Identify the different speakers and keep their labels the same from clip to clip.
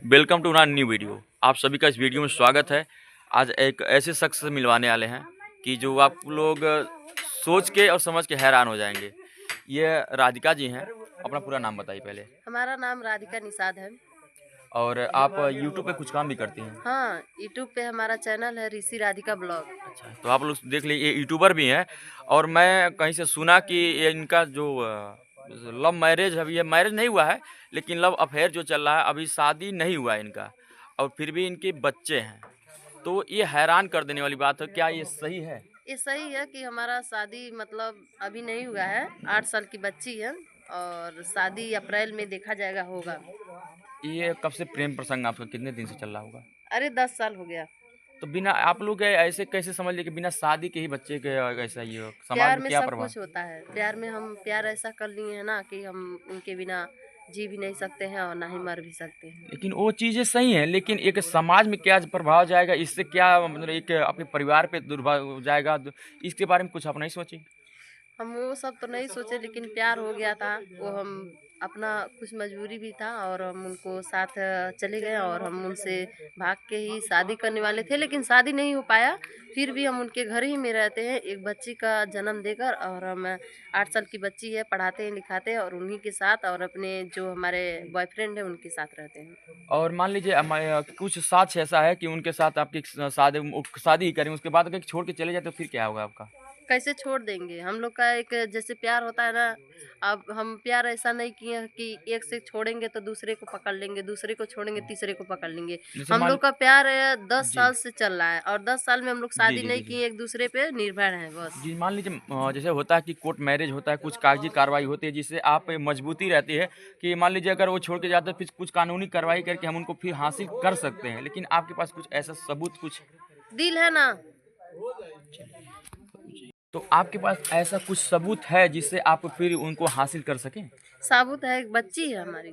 Speaker 1: Welcome to a new video. आप सभी का इस वीडियो में स्वागत है। आज एक ऐसे शख्स से मिलवाने वाले हैं कि जो आप लोग सोच के और समझ के हैरान हो जाएंगे। ये राधिका जी हैं। अपना पूरा नाम बताइए पहले।
Speaker 2: हमारा नाम राधिका निषाद है।
Speaker 1: और आप यूट्यूब पे कुछ काम भी करती हैं?
Speaker 2: हाँ, यूट्यूब पे हमारा चैनल है ऋषि राधिका ब्लॉग।
Speaker 1: अच्छा, तो आप लोग देख लीजिए, ये यूट्यूबर भी हैं। और मैं कहीं से सुना कि ये इनका जो लव मैरिज, अभी ये मैरिज नहीं हुआ है, लेकिन लव अफेयर जो चल रहा है, अभी शादी नहीं हुआ है इनका, और फिर भी इनके बच्चे हैं। तो ये हैरान कर देने वाली बात है। क्या ये सही है?
Speaker 2: ये सही है कि हमारा शादी मतलब अभी नहीं हुआ है। 8 साल की बच्ची है और शादी अप्रैल में देखा जाएगा होगा।
Speaker 1: ये कब से प्रेम प्रसंग आपका कितने दिन से चल रहा होगा?
Speaker 2: अरे 10 साल हो गया।
Speaker 1: तो बिना आप लोग ऐसे कैसे समझ लिए कि बिना शादी के ही बच्चे के ऐसा ये हो? समाज
Speaker 2: प्यार
Speaker 1: में
Speaker 2: में
Speaker 1: क्या
Speaker 2: सब
Speaker 1: प्रभाव?
Speaker 2: कुछ होता है। प्यार में हम प्यार ऐसा कर लिए हैं ना कि हम उनके बिना जी भी नहीं सकते हैं और ना ही मर भी सकते हैं।
Speaker 1: लेकिन वो चीज़ें सही हैं, लेकिन एक समाज में क्या प्रभाव जाएगा, इससे क्या मतलब एक आपके परिवार पे दुर्भाव जाएगा, इसके बारे में कुछ आप नहीं सोची?
Speaker 2: हम वो सब तो नहीं सोचे, लेकिन प्यार हो गया था। वो हम अपना कुछ मजबूरी भी था और हम उनको साथ चले गए और हम उनसे भाग के ही शादी करने वाले थे, लेकिन शादी नहीं हो पाया। फिर भी हम उनके घर ही में रहते हैं एक बच्ची का जन्म देकर, और हम 8 साल की बच्ची है, पढ़ाते हैं लिखाते हैं और उन्हीं के साथ और अपने जो हमारे बॉयफ्रेंड है उनके साथ रहते हैं।
Speaker 1: और मान लीजिए कुछ साक्ष्य ऐसा है कि उनके साथ आपकी शादी ही करें, उसके बाद अगर छोड़ के चले जाए तो फिर क्या होगा आपका?
Speaker 2: कैसे छोड़ देंगे? हम लोग का एक जैसे प्यार होता है ना। अब हम प्यार ऐसा नहीं किए हैं कि एक से छोड़ेंगे तो दूसरे को पकड़ लेंगे, दूसरे को छोड़ेंगे तीसरे को पकड़ लेंगे।
Speaker 1: जैसे
Speaker 2: हम
Speaker 1: मान
Speaker 2: लोग का प्यार 10
Speaker 1: जी।
Speaker 2: साल से चल रहा है और 10 साल में हम लोग
Speaker 1: जी,
Speaker 2: शादी
Speaker 1: जी,
Speaker 2: नहीं
Speaker 1: जी, जी।
Speaker 2: किए, एक दूसरे पे निर्भर हैं बस।
Speaker 1: जी, मान लीजिए जैसे होता है कि कोर्ट मैरिज होता है, कुछ कागजी कार्रवाई होती है, जिससे आप पे मजबूती रहती है कि मान लीजिए अगर वो छोड़ के जाते हैं, फिर कुछ कानूनी कार्रवाई करके हम उनको फिर हासिल कर सकते हैं। लेकिन आपके पास कुछ ऐसा सबूत कुछ?
Speaker 2: दिल है ना।
Speaker 1: तो आपके पास ऐसा कुछ सबूत है जिससे आप फिर उनको हासिल कर सकें?
Speaker 2: साबुत है, एक बच्ची है हमारी।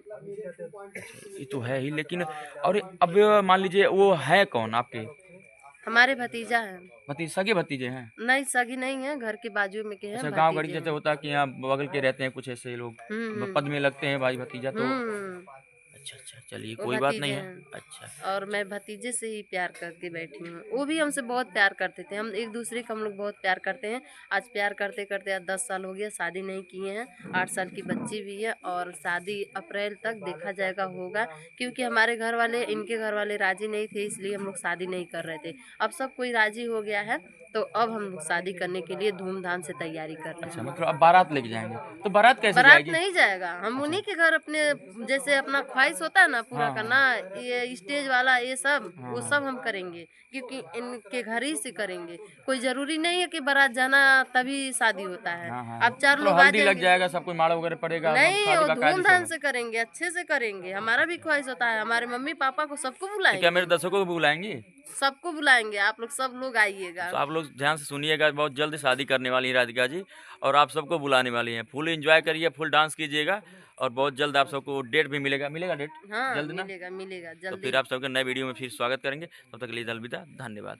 Speaker 1: ये तो है ही, लेकिन और अब मान लीजिए वो है कौन आपके?
Speaker 2: हमारे भतीजा है।
Speaker 1: सगे भतीजे हैं?
Speaker 2: नहीं, सगी नहीं है, घर के बाजू में के हैं,
Speaker 1: अच्छा, गाँव गढ़ी
Speaker 2: भतीजे
Speaker 1: जैसे
Speaker 2: हैं।
Speaker 1: होता है कि यहाँ बगल के रहते हैं कुछ ऐसे लोग, पद में लगते हैं भाई भतीजा तो।
Speaker 2: हम्म।
Speaker 1: अच्छा, अच्छा, चलिए
Speaker 2: वो
Speaker 1: कोई बात नहीं
Speaker 2: भतीजे
Speaker 1: है।
Speaker 2: हैं
Speaker 1: अच्छा।
Speaker 2: और मैं भतीजे से ही प्यार करके बैठी हूँ। वो भी हमसे बहुत प्यार करते थे, हम एक दूसरे को हम लोग बहुत प्यार करते हैं। आज प्यार करते करते आज 10 साल हो गया, शादी नहीं किए हैं। 8 साल की बच्ची भी है और शादी अप्रैल तक देखा जाएगा होगा, क्योंकि हमारे घर वाले इनके घर वाले राजी नहीं थे, इसलिए हम लोग शादी नहीं कर रहे थे। अब सब कोई राजी हो गया है, तो अब हम लोग शादी करने के लिए धूमधाम से तैयारी कर रहे
Speaker 1: अच्छा,
Speaker 2: हैं।
Speaker 1: मतलब अब बारात लेके जाएँगे, तो बारात कैसे
Speaker 2: बारात
Speaker 1: जाएगी?
Speaker 2: नहीं जाएगा, हम
Speaker 1: अच्छा।
Speaker 2: उन्हीं के घर अपने जैसे अपना ख्वाहिश होता है ना पूरा
Speaker 1: हाँ,
Speaker 2: करना।
Speaker 1: हाँ।
Speaker 2: ये स्टेज वाला ये सब
Speaker 1: हाँ,
Speaker 2: वो सब
Speaker 1: हाँ।
Speaker 2: हम करेंगे, क्योंकि इनके घर ही से करेंगे। कोई जरूरी नहीं है कि बारात जाना तभी शादी होता है।
Speaker 1: हाँ, हाँ।
Speaker 2: अब 4
Speaker 1: मतलब
Speaker 2: लोग आ
Speaker 1: हल्दी लग
Speaker 2: जाएंगे।
Speaker 1: जाएगा, सब कोई माड़ा वगैरह पड़ेगा, सब
Speaker 2: नहीं,
Speaker 1: शादी
Speaker 2: वो
Speaker 1: बाकायदे से
Speaker 2: धूमधाम
Speaker 1: होगा।
Speaker 2: से करेंगे, अच्छे से करेंगे। हमारा भी ख्वाहिश होता है, हमारे मम्मी पापा को सबको
Speaker 1: तो क्या मेरे
Speaker 2: बुलाएंगे।
Speaker 1: दर्शकों को भी बुलाएँगी?
Speaker 2: सबको बुलाएंगे, आप लोग सब लोग आइएगा।
Speaker 1: तो आप लोग ध्यान से सुनिएगा, बहुत जल्द शादी करने वाली हैं राधिका जी, और आप सबको बुलाने वाली हैं। फुल एंजॉय करिए, फुल डांस कीजिएगा, और बहुत जल्द आप सबको डेट भी मिलेगा। मिलेगा डेट?
Speaker 2: हाँ,
Speaker 1: जल्द ना?
Speaker 2: मिलेगा मिलेगा
Speaker 1: तो
Speaker 2: जल्दी।
Speaker 1: फिर आप सबके नए वीडियो में फिर स्वागत करेंगे। तब तक के लिए अलविदा, धन्यवाद।